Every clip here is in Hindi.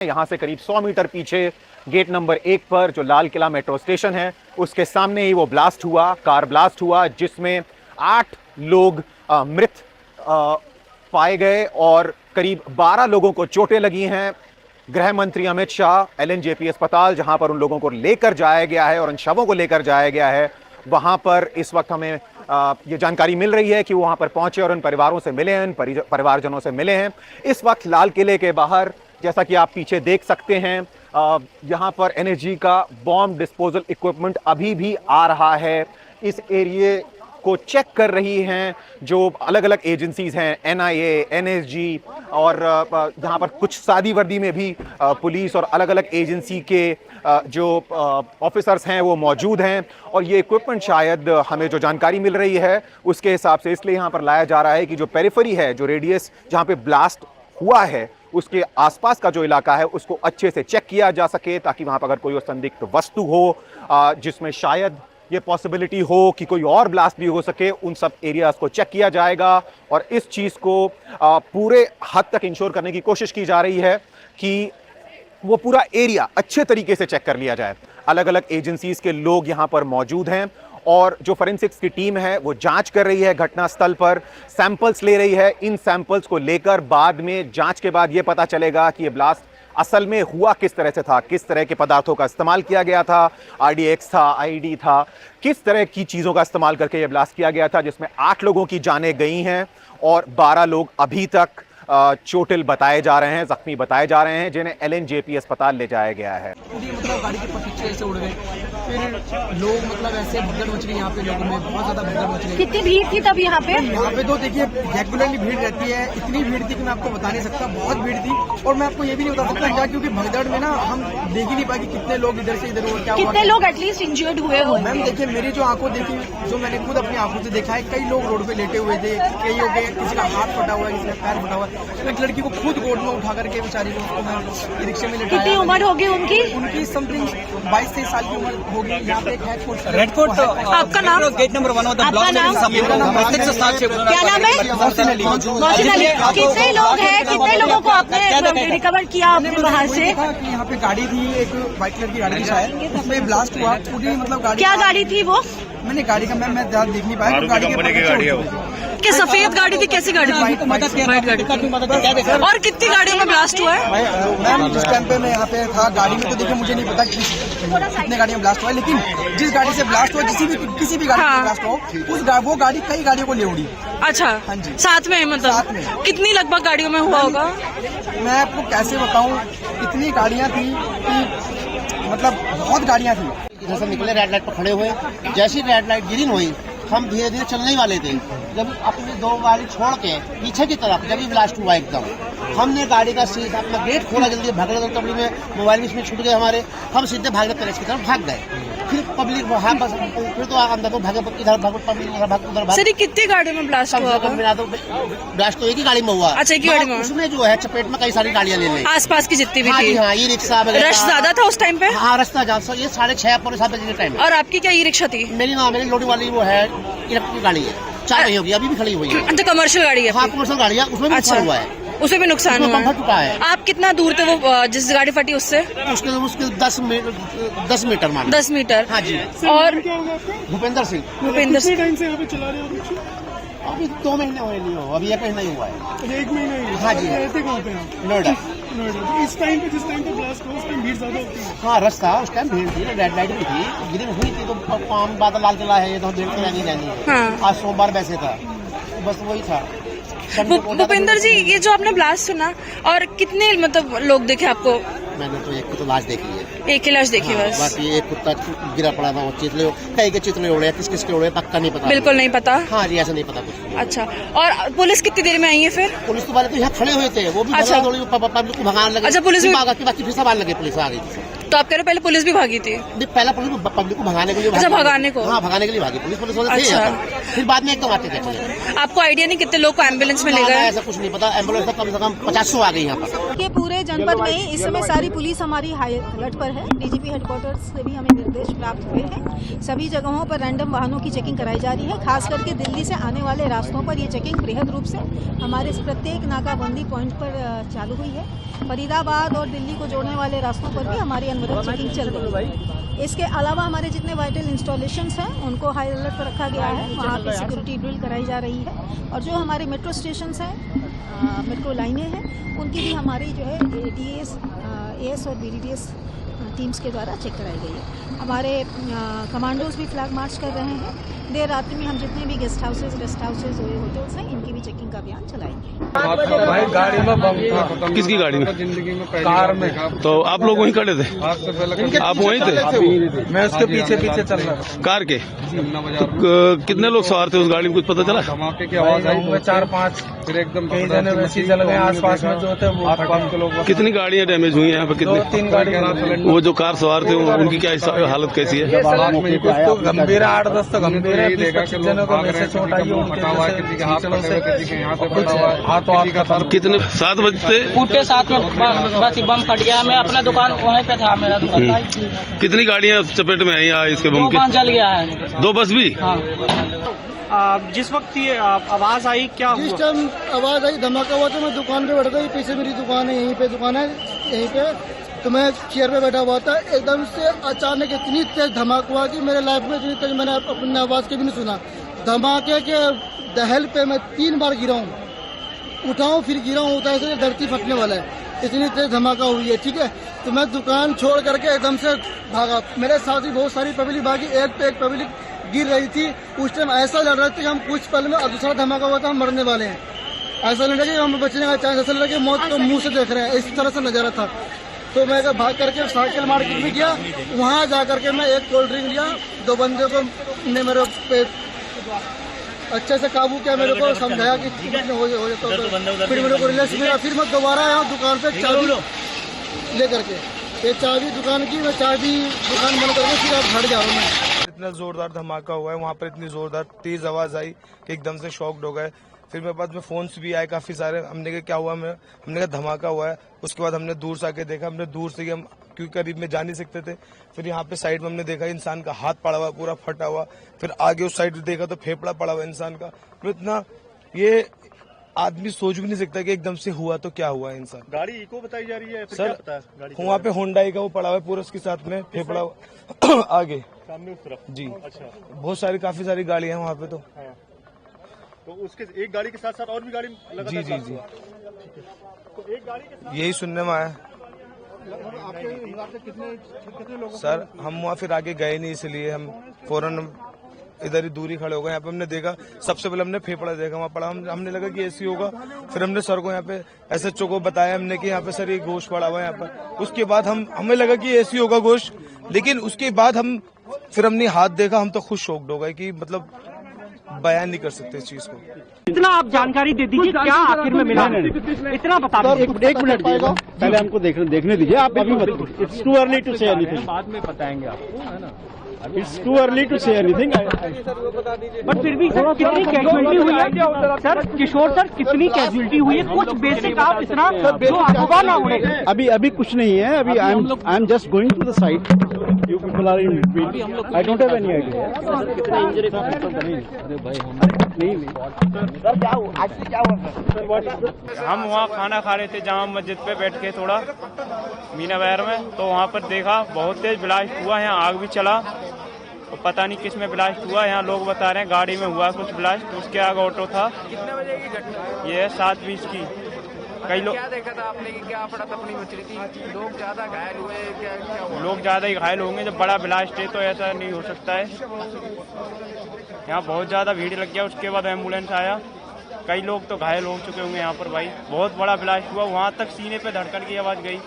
यहाँ से करीब 100 मीटर पीछे गेट नंबर 1 पर जो लाल किला मेट्रो स्टेशन है उसके सामने ही वो ब्लास्ट हुआ, कार ब्लास्ट हुआ, जिसमें 8 लोग मृत पाए गए और करीब 12 लोगों को चोटें लगी हैं। गृह मंत्री अमित शाह एलएनजेपी अस्पताल, जहां पर उन लोगों को लेकर जाया गया है और उन शवों को लेकर जाया गया है, वहां पर इस वक्त हमें ये जानकारी मिल रही है कि वो वहां पर पहुंचे और उन परिवारों से मिले हैं, उन परिवारजनों से मिले हैं। इस वक्त लाल किले के बाहर, जैसा कि आप पीछे देख सकते हैं, यहाँ पर एनर्जी का बॉम्ब डिस्पोजल इक्विपमेंट अभी भी आ रहा है। इस एरिए को चेक कर रही हैं जो अलग अलग एजेंसीज हैं, एनआईए, एनएसजी, और यहाँ पर कुछ सादी वर्दी में भी पुलिस और अलग अलग एजेंसी के जो ऑफिसर्स हैं वो मौजूद हैं। और ये इक्विपमेंट शायद हमें जो जानकारी मिल रही है उसके हिसाब से इसलिए यहाँ पर लाया जा रहा है कि जो पेरिफेरी है, जो रेडियस जहाँ पे ब्लास्ट हुआ है उसके आसपास का जो इलाका है उसको अच्छे से चेक किया जा सके, ताकि वहाँ पर अगर कोई संदिग्ध वस्तु हो जिसमें शायद ये पॉसिबिलिटी हो कि कोई और ब्लास्ट भी हो सके, उन सब एरियाज को चेक किया जाएगा। और इस चीज़ को पूरे हद तक इंश्योर करने की कोशिश की जा रही है कि वो पूरा एरिया अच्छे तरीके से चेक कर लिया जाए। अलग अलग एजेंसीज के लोग यहाँ पर मौजूद हैं और जो फोरेंसिक्स की टीम है वो जांच कर रही है, घटनास्थल पर सैंपल्स ले रही है। इन सैंपल्स को लेकर बाद में जांच के बाद ये पता चलेगा कि ये ब्लास्ट असल में हुआ किस तरह से था, किस तरह के पदार्थों का इस्तेमाल किया गया था, आरडीएक्स था, आईडी था, किस तरह की चीज़ों का इस्तेमाल करके ये ब्लास्ट किया गया था, जिसमें 8 लोगों की जानें गई हैं और 12 लोग अभी तक चोटिल बताए जा रहे हैं, जख्मी बताए जा रहे हैं, जिन्हें एलएनजेपी अस्पताल ले जाया गया है। मतलब गाड़ी के पीछे से उड़ गए, फिर लोग मतलब ऐसे भगदड़ मच गई यहाँ पे, लोगों में बहुत ज्यादा भगदड़ मच गई। कितनी भीड़ थी तब यहाँ पे? यहाँ पे तो देखिए रेगुलरली भीड़ रहती है, इतनी भीड़ थी कि मैं आपको बता नहीं सकता, बहुत भीड़ थी। और मैं आपको ये भी नहीं बता सकता क्या, क्योंकि भगदड़ में ना हम देख ही नहीं पाए कि कितने लोग इधर से इधर हुए, क्या कितने लोग एटलीस्ट इंजर्ड हुए हो? मैम देखिए, मेरी जो आंखों देखी, जो मैंने खुद अपनी आंखों से देखा है, कई लोग रोड पे लेटे हुए थे, कई हो गए, किसी का हाथ फटा हुआ है, किसी का पैर फटा हुआ है। एक लड़की को खुद गोद में उठा करके बेचारी को उसको रिक्शे में लेटाया। कितनी उम्र होगी उनकी? उनकी समथिंग 22-23 साल की उम्र होगी। यहाँ पे एक रेड कोट। आपका नाम? गेट नंबर 1 आपका नाम? क्या नाम है? मोहसिन अली। कितने लोग हैं, कितने लोगों को आपने रिकवर किया आपने बाहर से? यहाँ पे गाड़ी थी, एक व्हाइट कलर की गाड़ी थी शायद, उसमें ब्लास्ट हुआ पूरी, मतलब गाड़ी। क्या गाड़ी थी वो? मैंने गाड़ी का मैं ज़्यादा देख नहीं पाया, गाड़ी के क्या सफेद गाड़ी थी, कैसी गाड़ी थी? व्हाइट गाड़ी। और कितनी गाड़ियों में ब्लास्ट हुआ है? मैम जिस टाइम पे मैं यहाँ पे था गाड़ी में, तो देखिए मुझे नहीं पता कितने गाड़ियों में ब्लास्ट हुआ है, लेकिन जिस गाड़ी से ब्लास्ट हुआ, किसी भी गाड़ी में ब्लास्ट हो, वो गाड़ी कई गाड़ियों को ले उड़ी। अच्छा, हाँ जी, साथ में मतलब साथ में। कितनी लगभग गाड़ियों में हुआ होगा? मैं आपको कैसे बताऊँ, इतनी गाड़ियाँ थी कि मतलब बहुत गाड़ियाँ थी। इधर से निकले, रेड लाइट पर खड़े हुए, जैसी रेड लाइट ग्रीन हुई हम धीरे धीरे चलने ही वाले थे, जब अपनी 2 गाड़ी छोड़ के पीछे की तरफ जब ब्लास्ट हुआ एकदम, हमने गाड़ी का सीधा अपना गेट खोला, जल्दी भागने तबली में मोबाइल भी इसमें छूट गए हमारे, हम सीधे भागने पैलेस की तरफ भाग गए। फिर पब्लिक वहाँ बस, फिर तो अंदर को भागे, इधर भागो, पब्लिक उधर भाग। सर कितनी गाड़ियों में ब्लास्ट हुआ? ब्लास्ट तो एक ही गाड़ी में हुआ। अच्छा, एक ही गाड़ी में? उसमें जो है चपेट में कई सारी गाड़ियाँ ले ली, आसपास की जितनी भी थी। हाँ, ई रिक्शा, रश ज्यादा था उस टाइम पे? हाँ, रास्ता ज्यादा, ये 6:30 पौने 7 बजे के टाइम। और आपकी क्या ई रिक्शा थी? मेरी लोडिंग वाली वो है, इलेक्ट्रिक गाड़ी है, 4 रही होगी, अभी भी खड़ी हुई है। अच्छा, कमर्शियल गाड़ी है? हाँ, कमर्शियल गाड़ी है, उसमें भी नुकसान हुआ है। उसमें भी नुकसान हुआ है? टूटा है। आप कितना दूर थे वो जिस गाड़ी फटी उससे? उसके 10 मीटर मान। 10 मीटर? हाँ जी। और भूपेंद्र सिंह। भूपेंद्र सिंह टाइम से यहाँ पे चला रहे हो? अभी 2 महीने हुए नहीं हो, अभी 1 महीना ही हुआ है। 1 महीना ही? हाँ जी। रहते कहाँ पे आप? नोएडा। नोएडा। इस टाइम पे, जिस टाइम पे ब्लास्ट हुआ, उस टाइम भीड़ ज्यादा होती है? हाँ, रास्ता उस टाइम भीड़ थी, रेड लाइट भी थी, ग्रीन हुई थी, तो आम बादल लाल किला है, ये तो भीड़ तो रहनी। हाँ। आज सोमवार वैसे था, बस वही था। भूपेंद्र जी, ये जो आपने ब्लास्ट सुना, और कितने मतलब लोग देखे आपको? मैंने तो एक तो लाश देखी है, एक ही लाश देखी बस? बाकी एक कुत्ता गिरा पड़ा था, वो चितले, कई के चितले उड़े, किस के उड़े पक्का नहीं पता। बिल्कुल नहीं पता? हाँ जी, ऐसा नहीं पता कुछ। अच्छा, और पुलिस कितनी देर में आई है फिर? पुलिस तो वाले तो यहाँ खड़े हुए थे, वो भी अच्छा, पब्लिक को भगाने लगे। अच्छा, पुलिस भी बाकी फिर सब आने लगे, पुलिस आ गई थी। तो आप कह रहे पहले पुलिस भी भागी थी? पहला पुलिस पब्लिक को भगाने के लिए। अच्छा, भगाने को? हाँ, भगाने के लिए भागी पुलिस वाले थे। अच्छा। फिर बाद में एकदम आते थे। आपको आइडिया नहीं कितने लोग को एम्बुलेंस में ले गए? ऐसा कुछ नहीं पता, एम्बुलेंस कम से कम 50 आ गई यहाँ पर। देखिए पूरे जनपद में ही इस समय सारी पुलिस हमारी हाई अलर्ट पर है। डीजीपी हेडक्वार्टर्स से भी हमें निर्देश प्राप्त हुए हैं। सभी जगहों पर रैंडम वाहनों की चेकिंग कराई जा रही है। खास करके दिल्ली से आने वाले रास्तों पर ये चेकिंग बृहद रूप से हमारे प्रत्येक नाकाबंदी पॉइंट पर चालू हुई है। फरीदाबाद और दिल्ली को जोड़ने वाले रास्तों पर भी हमारी अनवरत चेकिंग चल रही है। इसके अलावा हमारे जितने वाइटल इंस्टॉलेशंस हैं उनको हाई अलर्ट पर रखा गया है। वहाँ पे सिक्योरिटी ड्रिल कराई जा रही है और जो हमारे मेट्रो स्टेशंस हैं, मेट्रो लाइनें हैं, उनकी भी हमारी जो है ADS, AS और BDDS टीम्स के द्वारा चेक कराई गई है। हमारे कमांडोज भी फ्लैग मार्च कर रहे हैं। देर रात्रि में हम जितने भी गेस्ट हाउसेज हुए होटल्स हैं, इनकी भी चेकिंग का अभियान चलाएंगे। भाई गाड़ी में बम था। किसकी गाड़ी में? जिंदगी में कार में। तो आप लोग वहीं खड़े थे? आप वहीं थे? मैं उसके पीछे पीछे चल रहा था। कार के? कितने लोग सवार थे उस गाड़ी में, कुछ पता चला? धमाके की आवाज आई, 4-5, फिर एकदम कई जने वैसे जल गए। आसपास में जो थे वो आसपास के लोग। कितनी गाड़ियां डैमेज हुई हैं यहाँ पे? कितनी? 2-3 गाड़ी। वो जो कार सवार थे उनकी क्या हालत कैसी है? कुछ तो गंभीर, 8-10 तो गंभीर है। 20-25 जनों को वैसे चोट आई है। कितने? 7 बजते उठे 7 में बस बम फट गया। मैं अपना दुकान वहीं पे था, मेरा दुकान। कितनी गाड़ियां चपेट में आई इसके बम की? जल गया है। 2 बस भी? जिस वक्त ये आवाज आई, क्या जिस टाइम आवाज आई, धमाका हुआ, तो मैं दुकान पे बैठा था। पीछे मेरी दुकान है, यहीं पे दुकान है, यहीं पे। तो मैं चेयर पे बैठा हुआ था। एकदम से अचानक इतनी तेज धमाका हुआ कि मेरे लाइफ में इतनी तेज मैंने अपनी आवाज के भी नहीं सुना। धमाके के दहल पे मैं 3 बार गिरा हूँ, उठाऊं फिर गिरा हूँ, उठा से धरती फटने वाला है। इतनी तेज धमाका हुई है, ठीक है। तो मैं दुकान छोड़ करके एकदम से भागा। मेरे साथ ही बहुत सारी पब्लिक भागी, एक पे एक पब्लिक गिर रही थी। उस टाइम ऐसा लग रहा था कि हम कुछ पल में दूसरा धमाका हुआ था, हम मरने वाले हैं। ऐसा लग रहा कि हम बचने का चांस, ऐसा लग रहा कि मौत को मुंह से देख रहे हैं, इस तरह से नजारा था। तो मैं भाग करके साइकिल मार्केट में गया। वहाँ जा करके मैं एक कोल्ड ड्रिंक लिया। 2 बंदे को ने मेरे पे अच्छे से काबू किया, मेरे को समझाया कि हो जाता है। फिर मेरे को रिलैक्स मिला। फिर मैं दोबारा आया दुकान पे चाबी ले करके। ये चाबी दुकान की, मैं चाबी दुकान बंद करके फिर अब घर जा रहा हूँ मैं। इतना जोरदार धमाका हुआ है वहाँ पर, इतनी जोरदार तेज आवाज आई कि एकदम से शॉक्ड हो गए। फिर मेरे पास में फोन्स भी आए काफी सारे। हमने कहा क्या हुआ, हमने कहा धमाका हुआ है। उसके बाद हमने दूर से आके देखा, हमने दूर से हम क्योंकि करीब में जा नहीं सकते थे। फिर यहाँ पे साइड में हमने देखा इंसान का हाथ पड़ा हुआ, पूरा फटा हुआ। फिर आगे उस साइड देखा तो फेफड़ा पड़ा हुआ इंसान का। तो इतना ये आदमी सोच भी नहीं सकता कि एकदम से हुआ तो क्या हुआ इंसान। गाड़ी इको बताई जा रही है सर, क्या पता है? वहाँ पे होंडाई का वो पड़ा हुआ है पूरा, उसके साथ में फेफड़ा आगे सामने उस तरफ जी। अच्छा, बहुत सारी काफी सारी गाड़ियां हैं वहाँ पे। तो उसके एक गाड़ी के साथ साथ और भी गाड़ी जी जी जी। तो एक गाड़ी के साथ यही सुनने में आया सर। हम वहाँ फिर आगे गए नहीं, इसलिए हम फौरन इधर ही दूरी खड़े हो गए। यहाँ पे हमने देखा, सबसे पहले हमने फेफड़ा देखा वहाँ पड़ा। हमने लगा कि ऐसी होगा। फिर हमने सर को यहाँ पे SHO को बताया हमने कि यहाँ पे सर ये गोश्त पड़ा हुआ है यहाँ पर। उसके बाद हमें लगा कि ऐसी होगा गोश्त, लेकिन उसके बाद फिर हमने हाथ देखा, हम तो खुद शॉक्ड हो गए कि मतलब बयान नहीं कर सकते इस चीज को। इतना आप जानकारी दे दीजिए, क्या आखिर में मिला? इतना बता दीजिए। एक मिनट पहले हमको देखने दीजिए। आप अभी मत, it's too early to say anything. बाद में बताएंगे आपको, है ना? It's too early to say anything. But फिर भी सर कितनी कैजुअलिटी हुई है? सर किशोर सर, कितनी कैजुअलिटी हुई है? कुछ बेसिक आप इतना जो अफवाह ना उड़े। अभी कुछ नहीं है। अभी I am just going to the site. You people are in between. I don't have any idea. कितना इंजरी? अरे भाई नहीं सर, क्या हुआ आज? क्या हुआ? हम वहाँ खाना खा रहे थे जामा मस्जिद पे बैठ के थोड़ा मीना बहर में। तो वहाँ पर देखा बहुत तेज ब्लास्ट हुआ, यहाँ आग भी चला। और पता नहीं किस में ब्लास्ट हुआ। यहाँ लोग बता रहे हैं गाड़ी में हुआ कुछ ब्लास्ट, उसके आगे ऑटो था। कितने बजे की घटना? ये 7:20 की। कई लोग क्या देखा था आपने कि क्या अफरा तफरी मच रही थी? लोग ज्यादा घायल हुए? क्या हुआ? लोग ज्यादा ही घायल होंगे। जब बड़ा ब्लास्ट है तो ऐसा नहीं हो सकता है। यहाँ बहुत ज्यादा भीड़ लग गया। उसके बाद एम्बुलेंस आया। कई लोग तो घायल हो चुके होंगे यहाँ पर। भाई बहुत बड़ा ब्लास्ट हुआ, वहाँ तक सीने पे धड़कन की आवाज़ गई।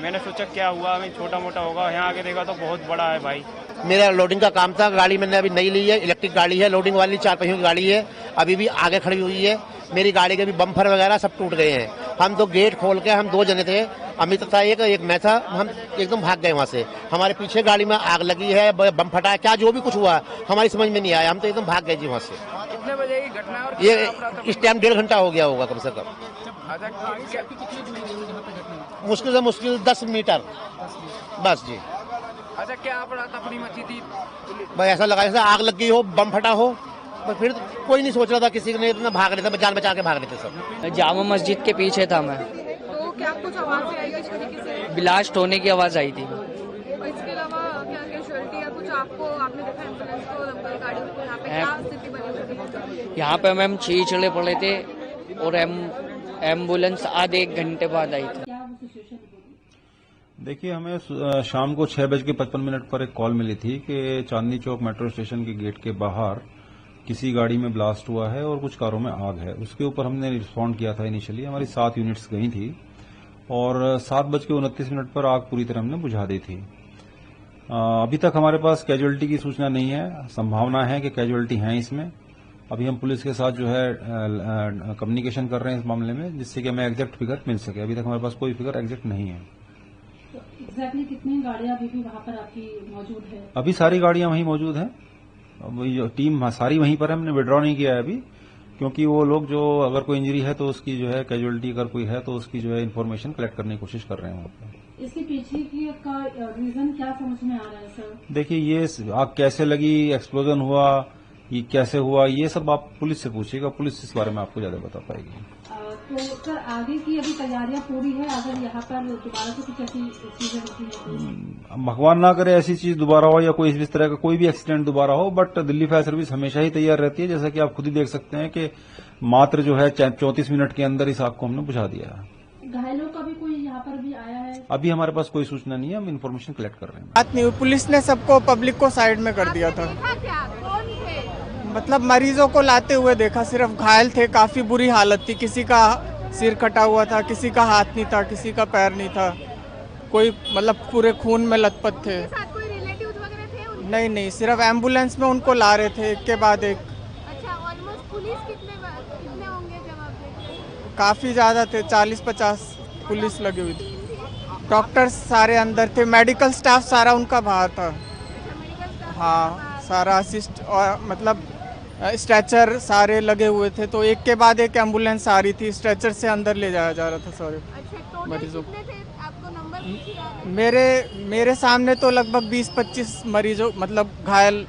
मैंने सोचा क्या हुआ, हमें छोटा मोटा होगा। यहाँ आके देखा तो बहुत बड़ा है भाई। मेरा लोडिंग का काम था, गाड़ी मैंने अभी नई ली है, इलेक्ट्रिक गाड़ी है, लोडिंग वाली 4 पहियों की गाड़ी है। अभी भी आगे खड़ी हुई है। मेरी गाड़ी के भी बम्पर वगैरह सब टूट गए हैं। हम तो गेट खोल के, हम 2 जने थे, अमित था एक मैं था। हम एकदम भाग गए वहाँ से। हमारे पीछे गाड़ी में आग लगी है, बम फटा है, क्या जो भी कुछ हुआ हमारी समझ में नहीं आया। हम तो एकदम भाग गए जी वहाँ से। कितने बजे की घटना? ये इस टाइम 1.5 घंटा हो गया होगा कम से कम। अच्छा कितनी दूरी है जहाँ पे घटना हुई? मुश्किल से मुश्किल 10 मीटर बस जी। अच्छा क्या अपना तफरी मची थी? भाई ऐसा लगा जैसे आग लग गई हो, बम फटा हो, पर फिर कोई नहीं सोच रहा था, किसी ने इतना भाग रहे थे, जान बचा के भाग रहे थे सब। जामा मस्जिद के पीछे था मैं, तो क्या कुछ आवाज आई किस तरीके से? ब्लास्ट होने की आवाज आई थी। और इसके अलावा क्या कैजुअलिटी या कुछ आपने देखा एम्बुलेंस को गाड़ियों को यहाँ पे क्या स्थिति बनी हुई? यहाँ पे मैम छीछड़े पड़े थे और एम्बुलेंस आधे 1 घंटे बाद आई थी। देखिए, हमें शाम को 6:55 पर एक कॉल मिली थी कि चांदनी चौक मेट्रो स्टेशन के गेट के बाहर किसी गाड़ी में ब्लास्ट हुआ है और कुछ कारों में आग है। उसके ऊपर हमने रिस्पॉन्ड किया था। इनिशियली हमारी 7 यूनिट्स गई थी और 7:29 पर आग पूरी तरह हमने बुझा दी थी। अभी तक हमारे पास कैजुअलिटी की सूचना नहीं है। संभावना है कि कैजुअलिटी हैं इसमें। अभी हम पुलिस के साथ जो है कम्युनिकेशन कर रहे हैं इस मामले में, जिससे कि हमें एग्जैक्ट फिगर मिल सके। अभी तक हमारे पास कोई फिगर एग्जैक्ट नहीं है। एग्जैक्टली कितनी गाड़ियां अभी भी वहां पर आपकी मौजूद है? अभी सारी गाड़ियां वहीं मौजूद हैं। टीम सारी वहीं पर है। हमने विड्रॉ नहीं किया है अभी, क्योंकि वो लोग जो अगर कोई इंजरी है तो उसकी जो है कैजुअलिटी अगर कोई है तो उसकी जो है इन्फॉर्मेशन कलेक्ट करने की कोशिश कर रहे हैं वहाँ पर। इसके पीछे की का रीजन क्या समझ में आ रहा है सर? देखिए, ये आग कैसे लगी, एक्सप्लोजन हुआ, ये कैसे हुआ, ये सब आप पुलिस से पूछिएगा। पुलिस इस बारे में आपको ज्यादा बता पाएगी। तो सर आगे की अभी तैयारियां पूरी है? अगर यहाँ पर दोबारा से कुछ ऐसी चीजें होती है, भगवान ना करे ऐसी चीज दोबारा हो या कोई इस तरह का कोई भी एक्सीडेंट दोबारा हो, बट दिल्ली फायर सर्विस हमेशा ही तैयार रहती है। जैसा कि आप खुद ही देख सकते हैं कि मात्र जो है 34 मिनट के अंदर इस आग को हमने बुझा दिया है। घायलों का भी कोई यहाँ पर भी आया है? अभी हमारे पास कोई सूचना नहीं है। हम इन्फॉर्मेशन कलेक्ट कर रहे हैं। बात नहीं हुई, पुलिस ने सबको पब्लिक को साइड में कर दिया था। मतलब मरीजों को लाते हुए देखा, सिर्फ घायल थे, काफी बुरी हालत थी। किसी का सिर कटा हुआ था, किसी का हाथ नहीं था, किसी का पैर नहीं था, कोई मतलब पूरे खून में लथपथ थे। कोई रिलेटिव्स वगैरह थे? नहीं, सिर्फ एम्बुलेंस में उनको ला रहे थे एक के बाद एक। अच्छा, ऑलमोस्ट पुलिस कितने होंगे जब आप? काफी ज्यादा थे, 40-50 पुलिस लगी हुई थी। डॉक्टर्स सारे अंदर थे, मेडिकल स्टाफ सारा उनका बाहर था। हाँ, सारा असिस्ट और मतलब स्ट्रेचर सारे लगे हुए थे, तो एक के बाद एक एम्बुलेंस आ रही थी, स्ट्रेचर से अंदर ले जाया जा रहा था सारे मरीजों को। आपको नंबर मेरे सामने तो लगभग 20-25 मरीजों मतलब घायल